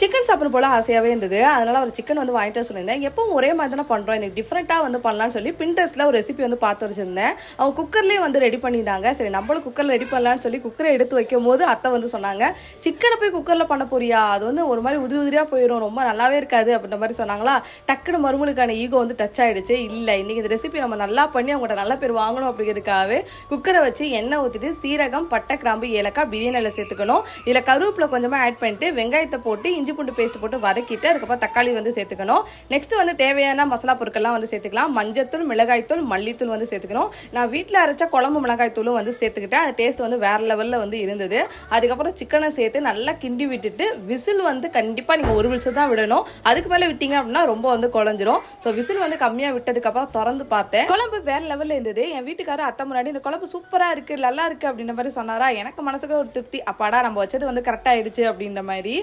Chicken சாப்பிடும் போல ஆசையாகவே இருந்தது. அதனால் ஒரு சிக்கன் வந்து வாங்கிட்டு சொல்லியிருந்தேன். எப்பவும் ஒரே மாதிரி தானே பண்ணுறோம், எனக்கு டிஃப்ரெண்ட்டாக வந்து பண்ணலான்னு சொல்லி பின்ட்ரெஸ்ட்டில் ஒரு ரெசிபி வந்து பார்த்து வச்சுருந்தேன். அவங்க குக்கர்லேயே வந்து ரெடி பண்ணியிருந்தாங்க. சரி நம்மளும் குக்கரில் ரெடி பண்ணலான்னு சொல்லி குக்கரை எடுத்து வைக்கும் போது அத்தை வந்து சொன்னாங்க, சிக்கனை போய் குக்கரில் பண்ண போறியா, அது வந்து ஒரு மாதிரி உதிரி உதிரியாக போயிடும், ரொம்ப நல்லாவே இருக்காது அப்படின்ற மாதிரி சொன்னாங்களா. டக்குனு மருமலுக்கான ஈகோ வந்து டச் ஆகிடுச்சு. இல்லை இன்றைக்கி இந்த ரெசிபி நம்ம நல்லா பண்ணி அவங்கள்ட்ட நல்ல பேர் வாங்கணும் அப்படிங்கிறதுக்காகவே குக்கரை வச்சு எண்ணெய் ஊற்றிட்டு சீரகம், பட்டை, கிராம்பு, ஏலக்காய், பிரியாணியில் சேர்த்துக்கணும். இதில் கருவேப்பிலை கொஞ்சமாக ஆட் பண்ணிட்டு வெங்காயத்தை போட்டு இஞ்சி பூண்டு பேஸ்ட் போட்டு வதக்கிட்டு அதுக்கப்புறம் தக்காளி வந்து சேர்த்துக்கணும். நெக்ஸ்ட் வந்து தேவையான மசாலா பொருட்கள்லாம் வந்து சேர்த்துக்கலாம். மஞ்சத்தூள், மிளகாய்த்தூள், மல்லித்தூள் வந்து சேர்த்துக்கணும். நான் வீட்டில் அரைச்ச குழம்பு மிளகாய்த்தூளும் வந்து சேர்த்துக்கிட்டேன். அது டேஸ்ட் வந்து வேற லெவலில் வந்து இருந்தது. அதுக்கப்புறம் சிக்கனை சேர்த்து நல்லா கிண்டி விட்டுட்டு விசில் வந்து கண்டிப்பாக நீங்கள் ஒரு விசில் தான் விடணும். அதுக்கு மேலே விட்டீங்க அப்படின்னா ரொம்ப வந்து குழஞ்சிரும். ஸோ விசில் வந்து கம்மியாக விட்டதுக்கப்புறம் திறந்து பார்த்தேன். குழம்பு வேற லெவலில் இருந்தது. என் வீட்டுக்காரர் அத்தை முன்னாடி இந்த குழம்பு சூப்பராக இருக்குது, நல்லா இருக்குது அப்படின்ற மாதிரி சொன்னாரா. எனக்கு மனசுக்கு ஒரு திருப்தி, அப்பாடா நம்ம வச்சது வந்து கரெக்டாக ஆயிடுச்சு அப்படின்ற மாதிரி.